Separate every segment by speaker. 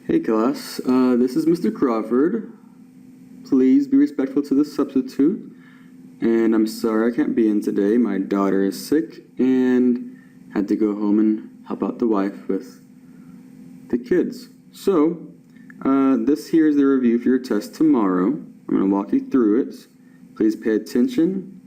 Speaker 1: Hey class, this is Mr. Crawford. Please be respectful to the substitute. And I'm sorry I can't be in today. My daughter is sick and had to go home and help out the wife with the kids. So, this here is the review for your test tomorrow. I'm going to walk you through it. Please pay attention.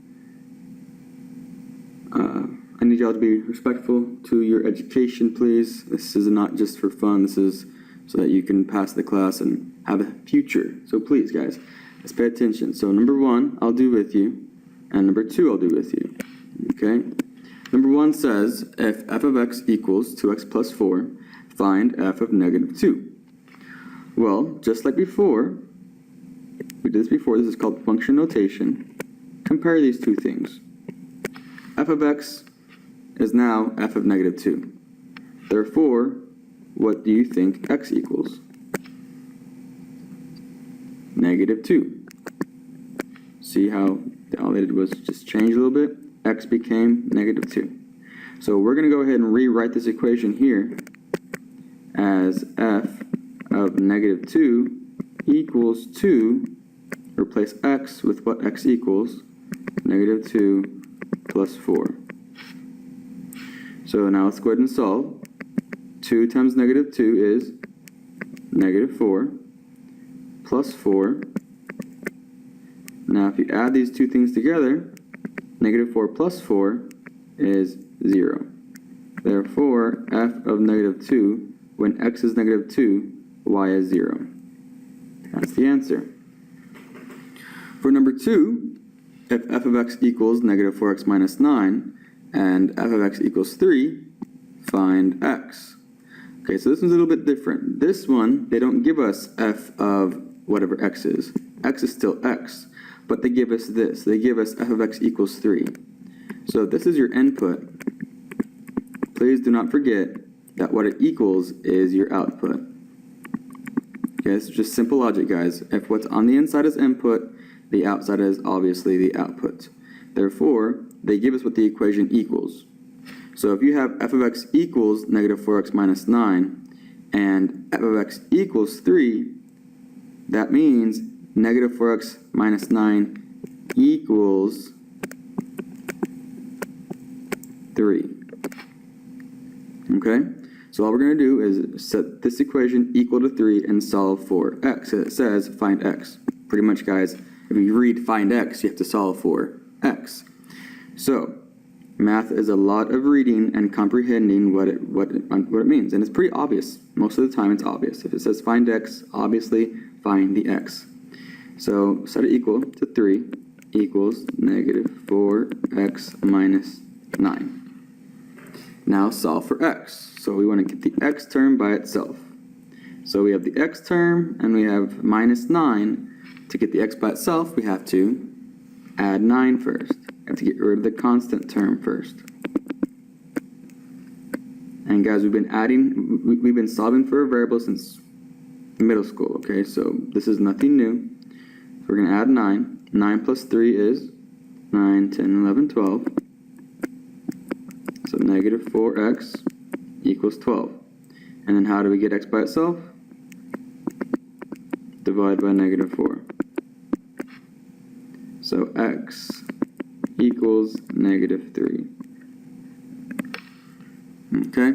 Speaker 1: I need y'all to be respectful to your education, please. This is not just for fun. This is so that you can pass the class and have a future. So please, guys, let's pay attention. So number 1, I'll do with you, and number 2, I'll do with you. Okay? Number 1 says, if f of x equals 2x plus 4, find f of negative 2. Well, just like before, we did this before, this is called function notation. Compare these two things. F of x is now f of negative 2. Therefore, what do you think x equals? Negative 2. See how all they did was just change a little bit? X became negative 2. So we're going to go ahead and rewrite this equation here as f of negative 2 equals 2. Replace x with what x equals? Negative 2 plus 4. So now let's go ahead and solve. 2 times negative 2 is negative 4 plus 4. Now if you add these two things together, negative 4 plus 4 is 0. Therefore, f of negative 2, when x is negative 2, y is 0. That's the answer. For number 2, if f of x equals negative 4x minus 9, and f of x equals 3, find x. Okay, so this one's a little bit different. This one, they don't give us f of whatever x is. X is still x, but they give us this. They give us f of x equals 3. So this is your input. Please do not forget that what it equals is your output. Okay, this is just simple logic, guys. If what's on the inside is input, the outside is obviously the output. Therefore, they give us what the equation equals. So if you have f of x equals negative 4x minus 9 and f of x equals 3, that means negative 4x minus 9 equals 3. Okay? So all we're going to do is set this equation equal to 3 and solve for x. It says find x. Pretty much, guys, if you read find x, you have to solve for x. So math is a lot of reading and comprehending what it means, and it's pretty obvious. Most of the time it's obvious. If it says find x, obviously find the x. So set it equal to 3 equals negative 4x minus 9. Now solve for x. So we want to get the x term by itself. So we have the x term and we have minus 9. To get the x by itself, we have to add 9 first. We have to get rid of the constant term first. And guys, we've been solving for a variable since middle school, okay? So this is nothing new. So we're going to add 9. 9 plus 3 is 9, 10, 11, 12. So negative 4x equals 12. And then how do we get x by itself? Divide by negative 4. So x equals negative 3. Okay,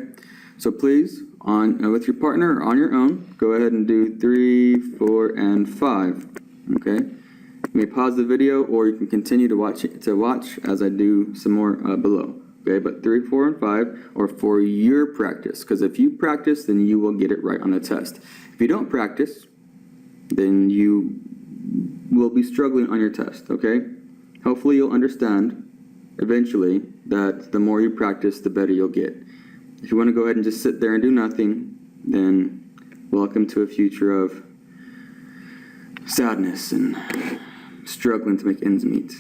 Speaker 1: so please, with your partner or on your own, go ahead and do 3, 4, and 5. Okay, you may pause the video or you can continue to watch as I do some more below. Okay, but 3, 4, and 5 are for your practice, because if you practice, then you will get it right on the test. If you don't practice, then you will be struggling on your test, okay? Hopefully you'll understand eventually that the more you practice, the better you'll get. If you want to go ahead and just sit there and do nothing, then welcome to a future of sadness and struggling to make ends meet.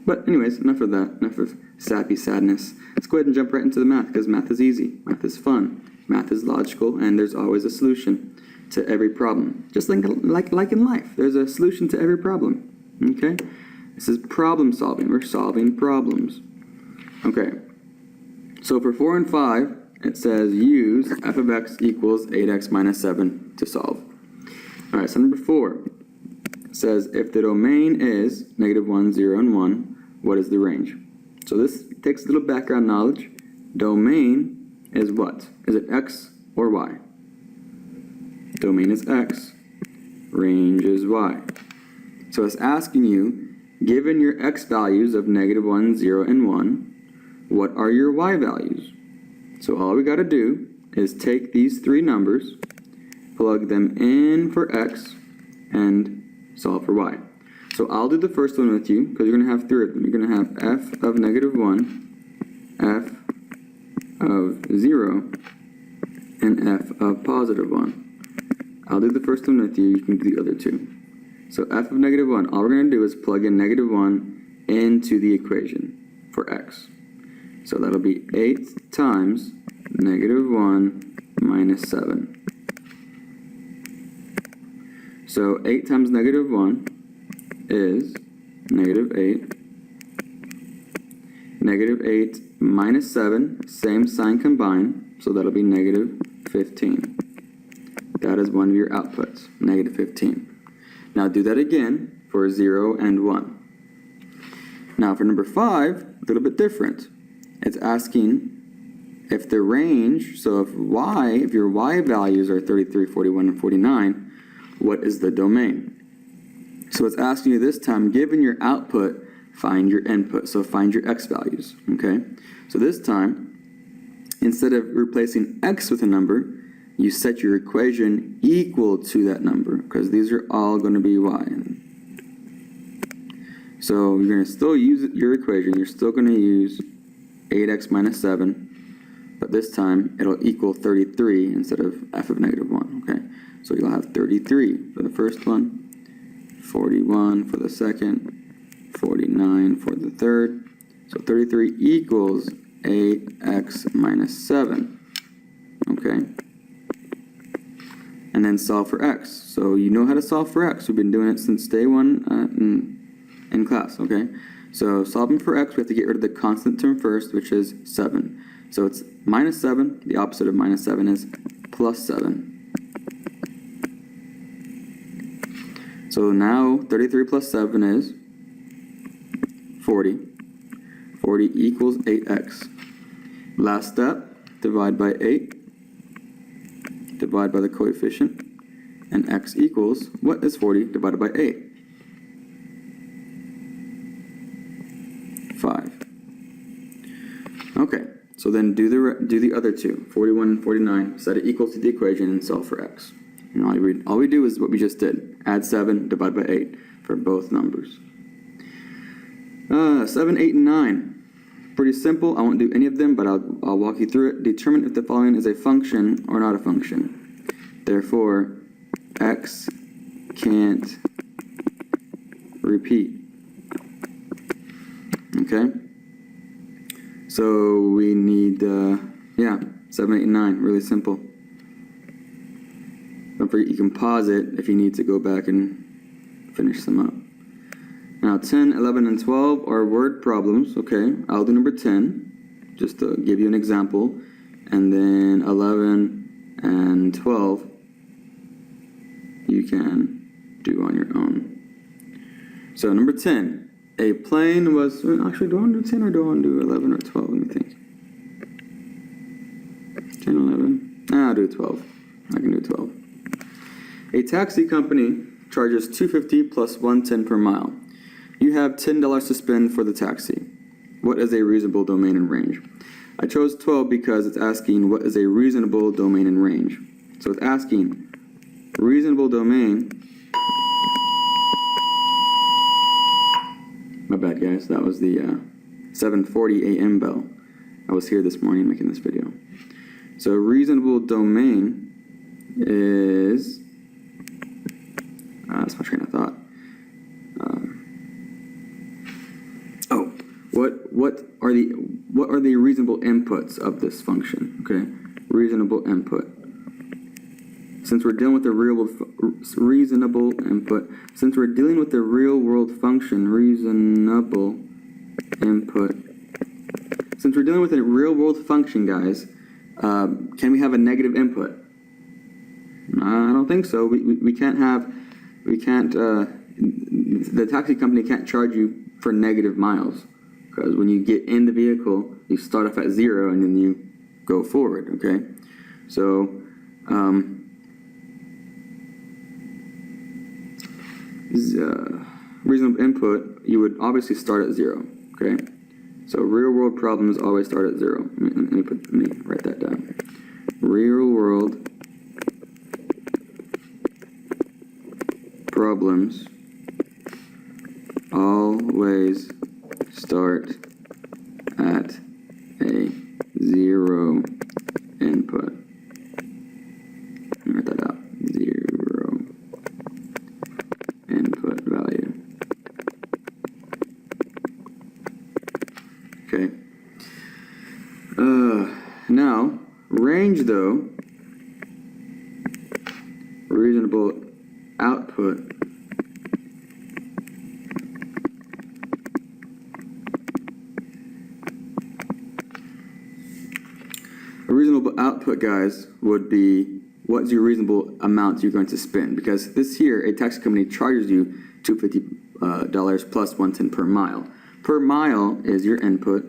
Speaker 1: But anyways, enough of that, enough of sappy sadness. Let's go ahead and jump right into the math, because math is easy, math is fun, math is logical, and there's always a solution to every problem. Just like in life, there's a solution to every problem. Okay? This is problem solving. We're solving problems. Okay. So for 4 and 5, it says use f of x equals 8x minus 7 to solve. All right, so number 4 says if the domain is -1, 0, and 1, what is the range? So this takes a little background knowledge. Domain is what? Is it x or y? Domain is x, range is y. So it's asking you, given your x values of -1, 0, and 1, what are your y values? So all we got to do is take these three numbers, plug them in for x, and solve for y. So I'll do the first one with you, because you're going to have three of them. You're going to have f of -1, f of 0, and f of +1. I'll do the first one with you, you can do the other two. So f of -1, all we're going to do is plug in -1 into the equation for x. So that'll be 8 times -1 minus 7. So 8 times -1 is -8. -8 minus 7, same sign combined, so that'll be -15. That is one of your outputs, -15. Now do that again for 0 and 1. Now for number 5, a little bit different. It's asking if the range, so if your y values are 33, 41, and 49, what is the domain? So it's asking you this time, given your output, find your input. So find your x values, okay? So this time, instead of replacing x with a number, you set your equation equal to that number, because these are all going to be y. So you're going to still use your equation. You're still going to use 8x minus 7, but this time it'll equal 33 instead of f of -1, okay? So you'll have 33 for the first one, 41 for the second, 49 for the third. So 33 equals 8x minus 7, okay? And then solve for x. So you know how to solve for x. We've been doing it since day one in class, okay? So solving for x, we have to get rid of the constant term first, which is 7. So it's minus 7. The opposite of minus 7 is plus 7. So now 33 plus 7 is 40. 40 equals 8x. Last step, divide by 8. Divide by the coefficient. And x equals, what is 40 divided by 8? 5. Okay, so then do the other two, 41 and 49, set it equal to the equation and solve for x. And all we do is what we just did, add 7, divide by 8 for both numbers. 7, 8, and 9. Pretty simple, I won't do any of them, but I'll walk you through it. Determine if the following is a function or not a function. Therefore, x can't repeat. Okay? So we need, 7, 8, and 9, really simple. Don't forget you can pause it if you need to go back and finish them up. Now 10, 11, and 12 are word problems, okay? I'll do number 10, just to give you an example. And then 11 and 12, you can do on your own. So number 10, a plane was, actually do I want to do 10 or do I want to do 11 or 12? Let me think. 10, 11, I'll do 12. I can do 12. A taxi company charges $2.50 plus $1.10 per mile. You have $10 to spend for the taxi. What is a reasonable domain and range? I chose 12 because it's asking what is a reasonable domain and range. So it's asking reasonable domain. My bad, guys. That was the 7:40 a.m. bell. I was here this morning making this video. So reasonable domain is that's my train of thought. What are the reasonable inputs of this function? Okay, reasonable input. Since we're dealing with the reasonable input, since we're dealing with the real world function, reasonable input. Since we're dealing with a real world function, guys, Can we have a negative input? I don't think so. We can't have, the taxi company can't charge you for negative miles. Because when you get in the vehicle, you start off at 0 and then you go forward, okay? So, reasonable input, you would obviously start at 0, okay? So real world problems always start at 0. Let me write that down. Real world problems always start at a 0 input. Let me write that out. 0 input value. Okay. Now, range though, reasonable output a reasonable output, guys, would be what's your reasonable amount you're going to spend, because this here, a taxi company charges you $250 plus 110 per mile. Per mile is your input,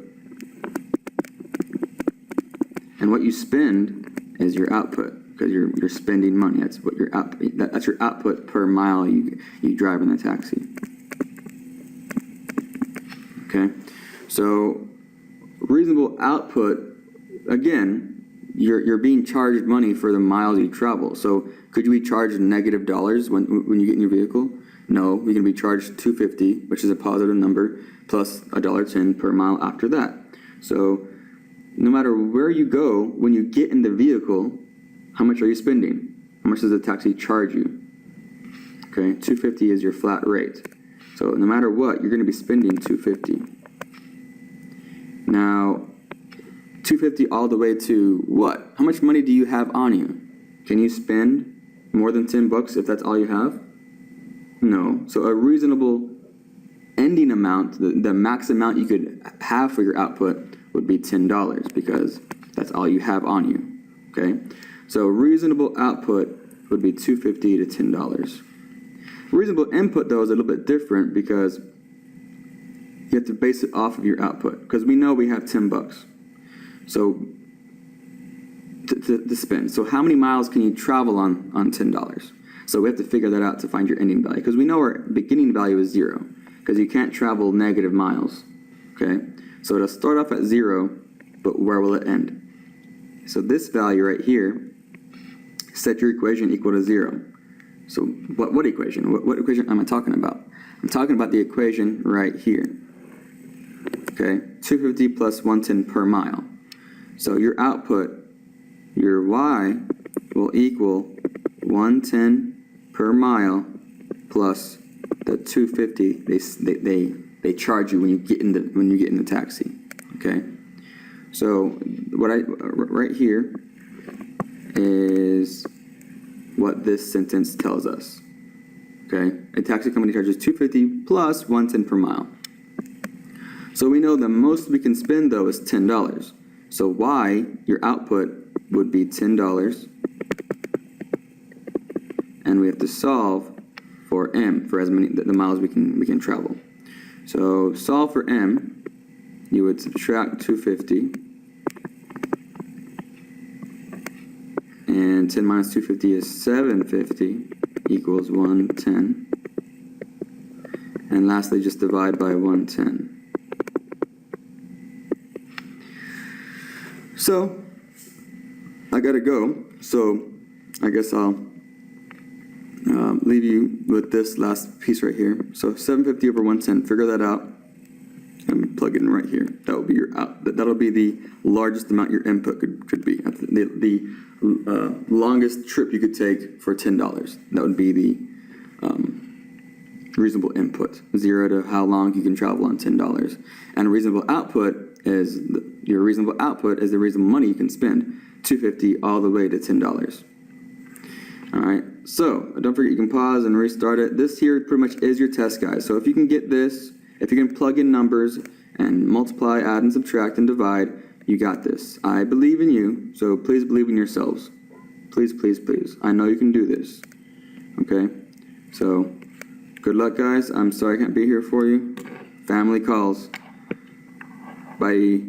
Speaker 1: and what you spend is your output, because you're spending money. That's what your output. That's your output per mile you drive in the taxi. Okay, so reasonable output, again, you're being charged money for the miles you travel. So could we charge negative dollars when you get in your vehicle? No, we can be charged $2.50, which is a positive number, plus $1.10 per mile after that. So no matter where you go, when you get in the vehicle, how much are you spending? How much does the taxi charge you? Okay, $2.50 is your flat rate. So no matter what, you're going to be spending $2.50. Now, $2.50 all the way to what? How much money do you have on you? Can you spend more than $10 if that's all you have? No. So a reasonable ending amount, the max amount you could have for your output would be $10, because that's all you have on you. Okay? So reasonable output would be $2.50 to $10. Reasonable input, though, is a little bit different, because you have to base it off of your output, because we know we have $10. So to spend. So how many miles can you travel on $10? So we have to figure that out to find your ending value, because we know our beginning value is 0, because you can't travel negative miles. Okay? So it'll start off at 0, but where will it end? So this value right here, set your equation equal to 0. So what equation? What equation am I talking about? I'm talking about the equation right here. Okay? 250 plus 110 per mile. So your output, your y, will equal 110 per mile plus the 250 they charge you when you get in the taxi. Okay? So what right here is what this sentence tells us. Okay? A taxi company charges $2.50 plus 110 per mile. So we know the most we can spend, though, is $10. So y, your output, would be $10. And we have to solve for m, for as many the miles we can travel. So solve for m, you would subtract 250. And 10 minus 250 is 750 equals 110. And lastly, just divide by 110. So, I gotta go. So, I guess I'll leave you with this last piece right here. So 750 over 110, figure that out and plug it in right here. That will be your out. That'll be the largest amount your input could be. The longest trip you could take for $10. That would be the reasonable input. 0 to how long you can travel on $10. And reasonable output is your reasonable output is the reasonable money you can spend. $2.50 all the way to $10. All right. So don't forget, you can pause and restart it. This here pretty much is your test, guys. So if you can get this, if you can plug in numbers and multiply, add, and subtract, and divide, You got this. I believe in you, so please believe in yourselves. Please, please, please. I know you can do this. Okay? So, good luck, guys. I'm sorry I can't be here for you. Family calls. Bye.